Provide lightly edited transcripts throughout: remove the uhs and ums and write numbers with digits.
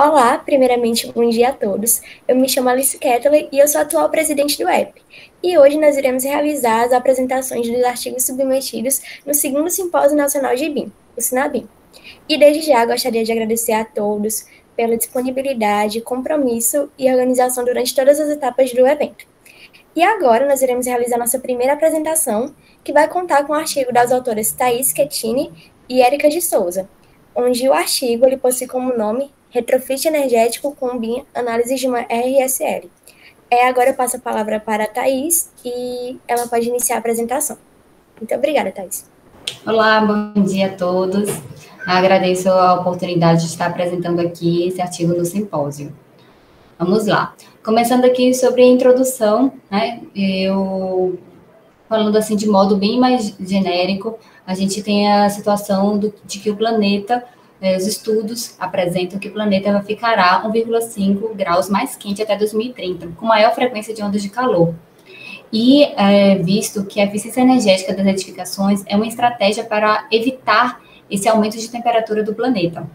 Olá, primeiramente, bom dia a todos. Eu me chamo Alice Kettler e eu sou a atual presidente do EP. E hoje nós iremos realizar as apresentações dos artigos submetidos no segundo Simpósio Nacional de BIM, o SINABIM. E desde já gostaria de agradecer a todos pela disponibilidade, compromisso e organização durante todas as etapas do evento. E agora nós iremos realizar nossa primeira apresentação, que vai contar com o artigo das autoras Thaís Schettini e Érica de Souza, onde o artigo ele possui como nome Retrofit Energético com BIM, Análise de uma RSL. Agora eu passo a palavra para a Thaís e ela pode iniciar a apresentação. Muito obrigada, Thaís. Olá, bom dia a todos. Agradeço a oportunidade de estar apresentando aqui esse artigo no simpósio. Vamos lá. Começando aqui sobre a introdução, né? Eu falando assim de modo bem mais genérico, a gente tem a situação de que o planeta, os estudos apresentam que o planeta ficará 1,5 graus mais quente até 2030, com maior frequência de ondas de calor. E visto que a eficiência energética das edificações é uma estratégia para evitar esse aumento de temperatura do planeta.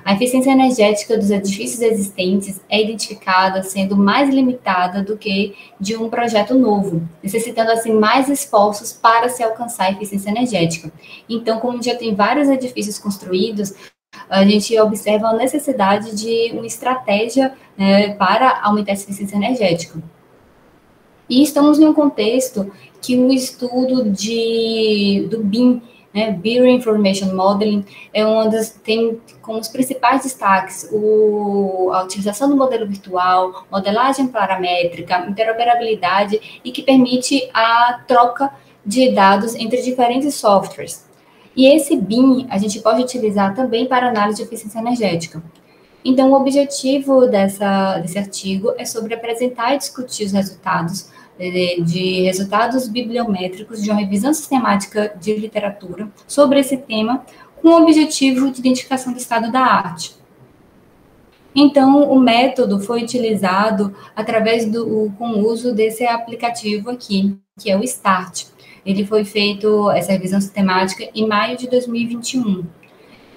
A eficiência energética dos edifícios existentes é identificada sendo mais limitada do que de um projeto novo, necessitando, assim, mais esforços para se alcançar a eficiência energética. Então, como já tem vários edifícios construídos, a gente observa a necessidade de uma estratégia para aumentar a eficiência energética. E estamos em um contexto que o estudo do BIM, Bureau Information Modeling, tem como os principais destaques a utilização do modelo virtual, modelagem paramétrica, interoperabilidade e que permite a troca de dados entre diferentes softwares. E esse BIM a gente pode utilizar também para análise de eficiência energética. Então, o objetivo desse artigo é sobre apresentar e discutir os resultados bibliométricos de uma revisão sistemática de literatura sobre esse tema, com o objetivo de identificação do estado da arte. Então, o método foi utilizado com o uso desse aplicativo aqui, que é o START. Ele foi feito, essa revisão sistemática, em maio de 2021.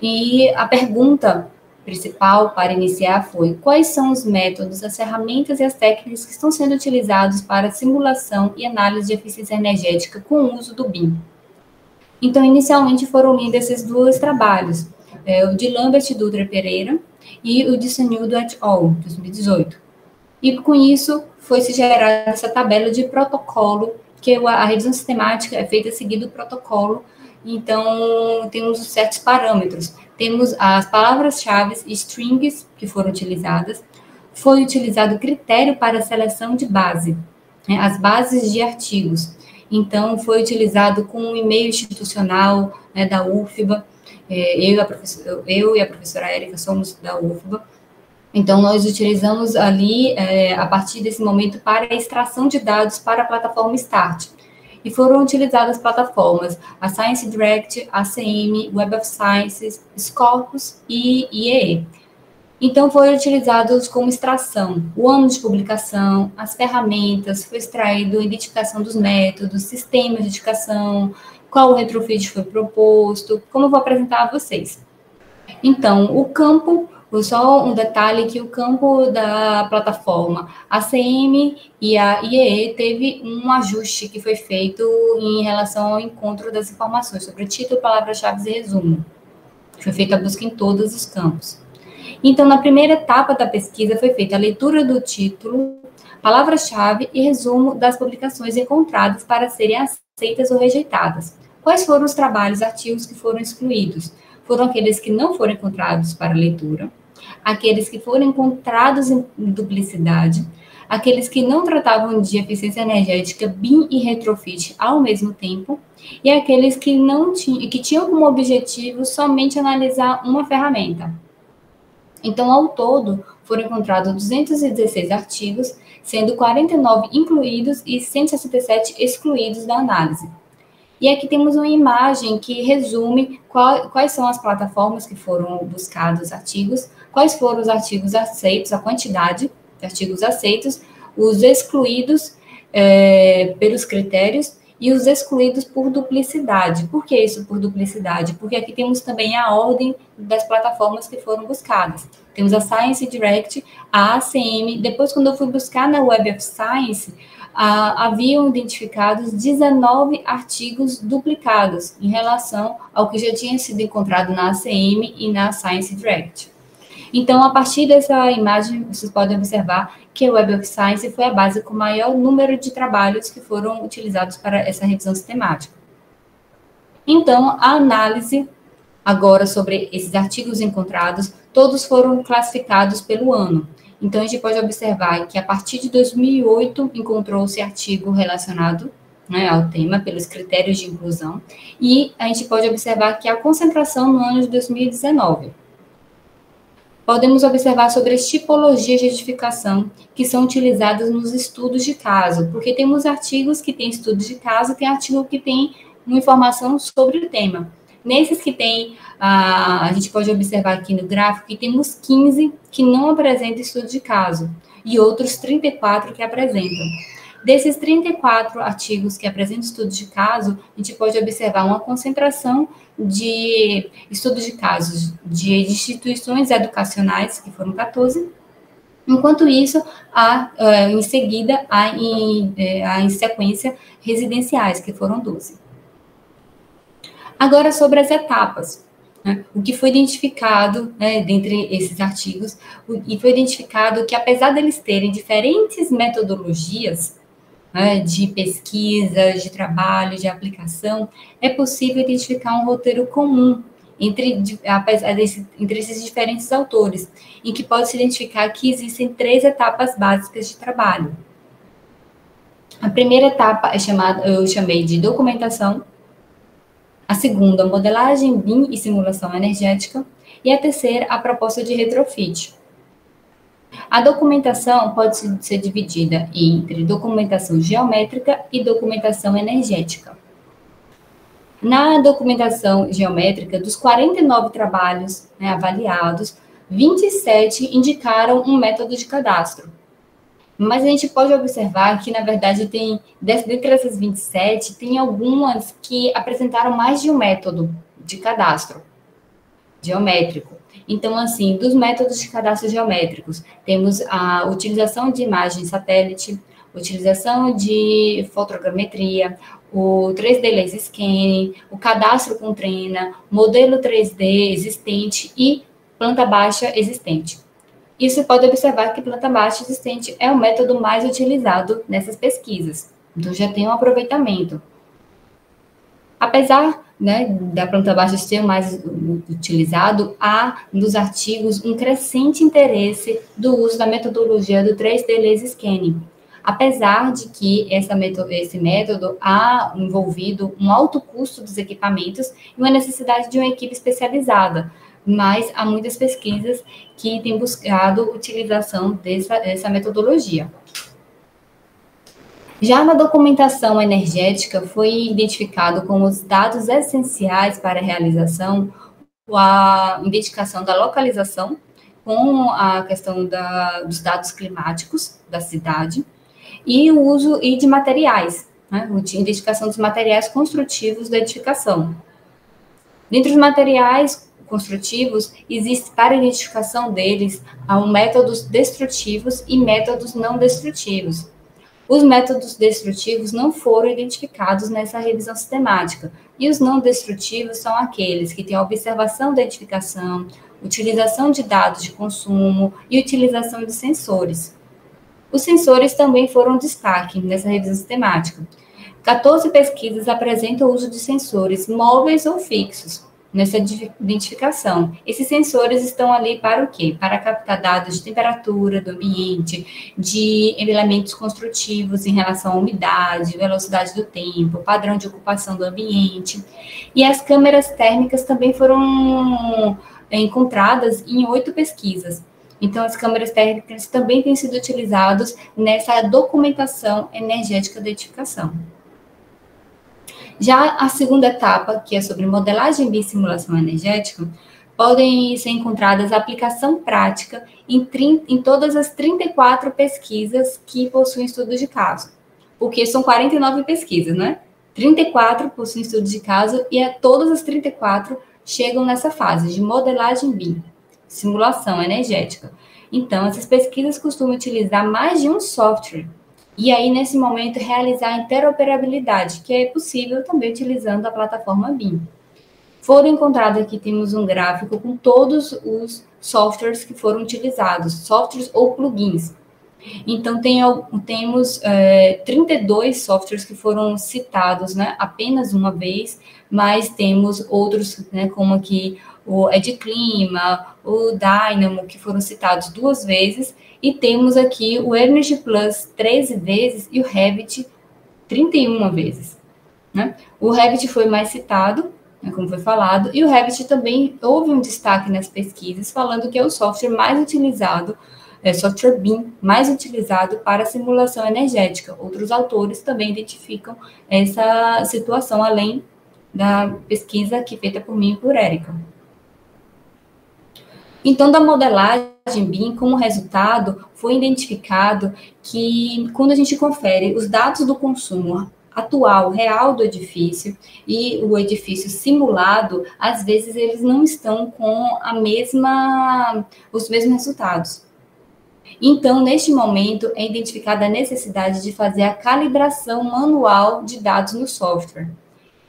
E a pergunta principal para iniciar foi: quais são os métodos, as ferramentas e as técnicas que estão sendo utilizados para simulação e análise de eficiência energética com o uso do BIM? Então, inicialmente foram lidos esses dois trabalhos, o de Lambert e Dutra Pereira e o de Sanildo et al., 2018. E com isso foi-se gerada essa tabela de protocolo, que a revisão sistemática é feita seguindo o protocolo. Então, temos certos parâmetros. Temos as palavras-chave e strings que foram utilizadas. Foi utilizado o critério para a seleção de base, as bases de artigos. Então, foi utilizado com um e-mail institucional da UFBA. Eu e a professora Érica somos da UFBA. Então, nós utilizamos ali, a partir desse momento, para a extração de dados para a plataforma START. E foram utilizadas plataformas, a Science Direct, ACM, Web of Sciences, Scopus e IEE. Então, foram utilizados como extração o ano de publicação, as ferramentas, foi extraído a identificação dos métodos, sistemas de edificação, qual o retrofit foi proposto, como eu vou apresentar a vocês. Então, o campo, só um detalhe que o campo da plataforma ACM e a IEE teve um ajuste que foi feito em relação ao encontro das informações sobre título, palavras-chave e resumo. Foi feita a busca em todos os campos. Então, na primeira etapa da pesquisa foi feita a leitura do título, palavras-chave e resumo das publicações encontradas para serem aceitas ou rejeitadas. Quais foram os trabalhos, artigos que foram excluídos? Foram aqueles que não foram encontrados para leitura, aqueles que foram encontrados em duplicidade, aqueles que não tratavam de eficiência energética, BIM e retrofit ao mesmo tempo, e aqueles que tinham como objetivo somente analisar uma ferramenta. Então, ao todo, foram encontrados 216 artigos, sendo 49 incluídos e 167 excluídos da análise. E aqui temos uma imagem que resume quais são as plataformas que foram buscados artigos, quais foram os artigos aceitos, a quantidade de artigos aceitos, os excluídos pelos critérios e os excluídos por duplicidade. Por que isso por duplicidade? Porque aqui temos também a ordem das plataformas que foram buscadas. Temos a Science Direct, a ACM. Depois, quando eu fui buscar na Web of Science, haviam identificados 19 artigos duplicados em relação ao que já tinha sido encontrado na ACM e na Science Direct. Então, a partir dessa imagem, vocês podem observar que a Web of Science foi a base com o maior número de trabalhos que foram utilizados para essa revisão sistemática. Então, a análise agora sobre esses artigos encontrados, todos foram classificados pelo ano. Então, a gente pode observar que a partir de 2008 encontrou-se artigo relacionado, né, ao tema pelos critérios de inclusão, e a gente pode observar que a concentração no ano de 2019. Podemos observar sobre as tipologias de edificação que são utilizadas nos estudos de caso, porque temos artigos que têm estudos de caso e tem artigo que tem uma informação sobre o tema. Nesses que tem, a gente pode observar aqui no gráfico que temos 15 que não apresentam estudo de caso e outros 34 que apresentam. Desses 34 artigos que apresentam estudos de caso, a gente pode observar uma concentração de estudos de casos de instituições educacionais, que foram 14, enquanto isso, em seguida, em sequência, residenciais, que foram 12. Agora, sobre as etapas, né? O que foi identificado, né, dentre esses artigos, e foi identificado que, apesar deles terem diferentes metodologias, né, de pesquisa, de trabalho, de aplicação, é possível identificar um roteiro comum entre esses diferentes autores, em que pode-se identificar que existem 3 etapas básicas de trabalho. A primeira etapa eu chamei de documentação, a segunda, modelagem BIM e simulação energética, e a terceira, a proposta de retrofit. A documentação pode ser dividida entre documentação geométrica e documentação energética. Na documentação geométrica, dos 49 trabalhos, né, avaliados, 27 indicaram um método de cadastro. Mas a gente pode observar que, na verdade, dentre essas 27, tem algumas que apresentaram mais de um método de cadastro geométrico. Então, assim, dos métodos de cadastro geométricos, temos a utilização de imagem satélite, utilização de fotogrametria, o 3D Laser Scanning, o cadastro com trena, modelo 3D existente e planta baixa existente. Isso pode observar que planta baixa existente é o método mais utilizado nessas pesquisas. Então, já tem um aproveitamento. Apesar, né, da planta baixa ser o mais utilizado, há nos artigos um crescente interesse do uso da metodologia do 3D Laser Scanning. Apesar de que esse método há envolvido um alto custo dos equipamentos e uma necessidade de uma equipe especializada, mas há muitas pesquisas que têm buscado a utilização dessa metodologia. Já na documentação energética, foi identificado como os dados essenciais para a realização a identificação da localização, com a questão dos dados climáticos da cidade, e o uso de materiais, né? A identificação dos materiais construtivos da edificação. Dentre os materiais construtivos, existe para a identificação deles métodos destrutivos e métodos não destrutivos. Os métodos destrutivos não foram identificados nessa revisão sistemática, e os não destrutivos são aqueles que têm a observação da edificação, utilização de dados de consumo e utilização de sensores. Os sensores também foram destaque nessa revisão sistemática. 14 pesquisas apresentam o uso de sensores móveis ou fixos nessa identificação. Esses sensores estão ali para o quê? Para captar dados de temperatura do ambiente, de elementos construtivos em relação à umidade, velocidade do tempo, padrão de ocupação do ambiente. E as câmeras térmicas também foram encontradas em 8 pesquisas. Então, as câmeras térmicas também têm sido utilizadas nessa documentação energética da edificação. Já a segunda etapa, que é sobre modelagem e simulação energética, podem ser encontradas a aplicação prática em todas as 34 pesquisas que possuem estudos de caso, porque são 49 pesquisas, né? 34 possuem estudo de caso e todas as 34 chegam nessa fase de modelagem BIM, simulação energética. Então, essas pesquisas costumam utilizar mais de um software e aí, nesse momento, realizar a interoperabilidade, que é possível também utilizando a plataforma BIM. Foram encontrados aqui, temos um gráfico com todos os softwares que foram utilizados, softwares ou plugins. Então, temos 32 softwares que foram citados, né, apenas uma vez, mas temos outros, né, como aqui o EdClima, o Dynamo, que foram citados 2 vezes, e temos aqui o Energy Plus 13 vezes e o Revit 31 vezes. Né? O Revit foi mais citado, né, como foi falado, e o Revit também houve um destaque nas pesquisas, falando que é o software mais utilizado, software BIM mais utilizado para simulação energética. Outros autores também identificam essa situação, além da pesquisa aqui feita por mim e por Érica. Então, da modelagem BIM, como resultado, foi identificado que, quando a gente confere os dados do consumo atual, real do edifício e o edifício simulado, às vezes eles não estão com os mesmos resultados. Então, neste momento, é identificada a necessidade de fazer a calibração manual de dados no software,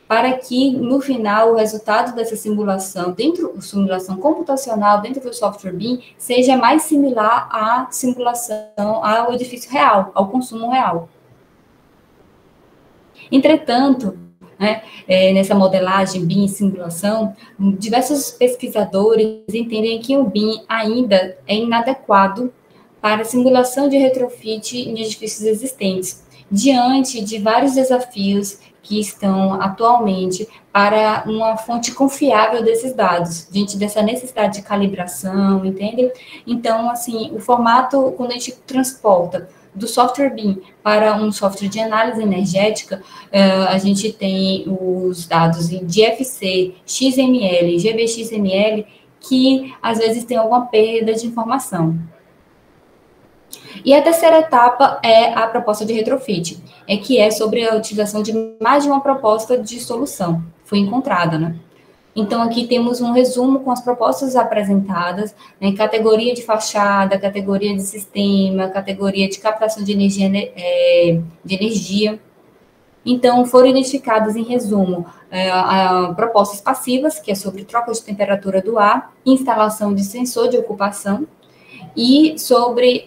para que, no final, o resultado dessa simulação, simulação computacional dentro do software BIM, seja mais similar à simulação, ao edifício real, ao consumo real. Entretanto, né, nessa modelagem BIM e simulação, diversos pesquisadores entendem que o BIM ainda é inadequado para a simulação de retrofit em edifícios existentes, diante de vários desafios que estão atualmente para uma fonte confiável desses dados, diante dessa necessidade de calibração, entende? Então, assim, o formato, quando a gente transporta do software BIM para um software de análise energética, a gente tem os dados de FC, XML, GBXML, que às vezes tem alguma perda de informação. E a terceira etapa é a proposta de retrofit, que é sobre a utilização de mais de uma proposta de solução, foi encontrada, né? Então, aqui temos um resumo com as propostas apresentadas, né, categoria de fachada, categoria de sistema, categoria de captação de energia. Então, foram identificadas, em resumo, propostas passivas, que é sobre troca de temperatura do ar, instalação de sensor de ocupação, e sobre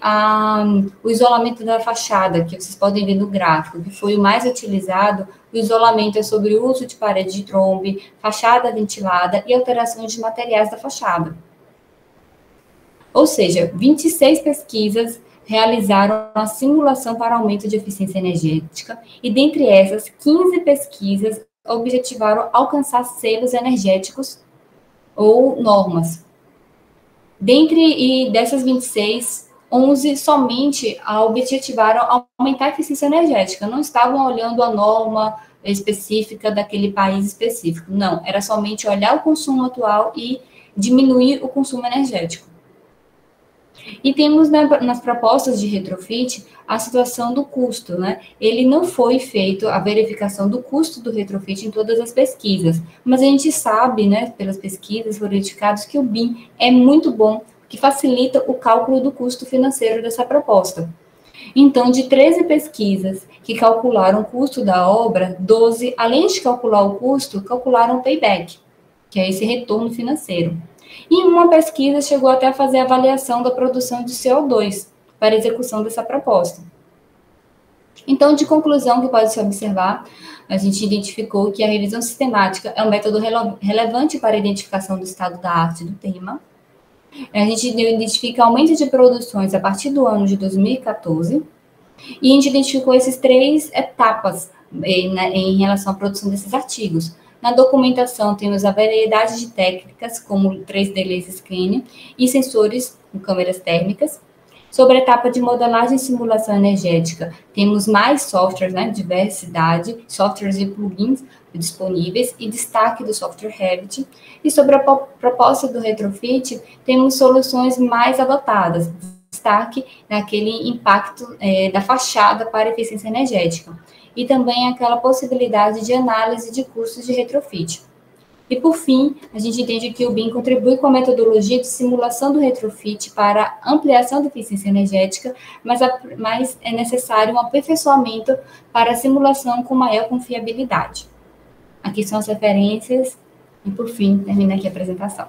o isolamento da fachada, que vocês podem ver no gráfico, que foi o mais utilizado. O isolamento é sobre o uso de parede de trombe, fachada ventilada e alteração de materiais da fachada. Ou seja, 26 pesquisas realizaram a simulação para aumento de eficiência energética, e dentre essas, 15 pesquisas objetivaram alcançar selos energéticos ou normas. Dessas 26, 11 somente objetivaram aumentar a eficiência energética, não estavam olhando a norma específica daquele país específico, não, era somente olhar o consumo atual e diminuir o consumo energético. E temos nas propostas de retrofit a situação do custo, né? Ele não foi feito a verificação do custo do retrofit em todas as pesquisas, mas a gente sabe, né, pelas pesquisas foram identificados que o BIM é muito bom, que facilita o cálculo do custo financeiro dessa proposta. Então, de 13 pesquisas que calcularam o custo da obra, 12, além de calcular o custo, calcularam o payback, que é esse retorno financeiro. E uma pesquisa chegou até a fazer a avaliação da produção de CO2 para a execução dessa proposta. Então, de conclusão que pode se observar, a gente identificou que a revisão sistemática é um método relevante para a identificação do estado da arte do tema. A gente identifica aumento de produções a partir do ano de 2014, e a gente identificou essas 3 etapas em relação à produção desses artigos. Na documentação, temos a variedade de técnicas, como 3D Laser Scanning e sensores com câmeras térmicas. Sobre a etapa de modelagem e simulação energética, temos mais softwares, né, diversidade, softwares e plugins disponíveis e destaque do software Revit. E sobre a proposta do retrofit, temos soluções mais adotadas, destaque naquele impacto da fachada para a eficiência energética. e também aquela possibilidade de análise de custos de retrofit. E, por fim, a gente entende que o BIM contribui com a metodologia de simulação do retrofit para ampliação da eficiência energética, mas é necessário um aperfeiçoamento para a simulação com maior confiabilidade. Aqui são as referências e, por fim, termina aqui a apresentação.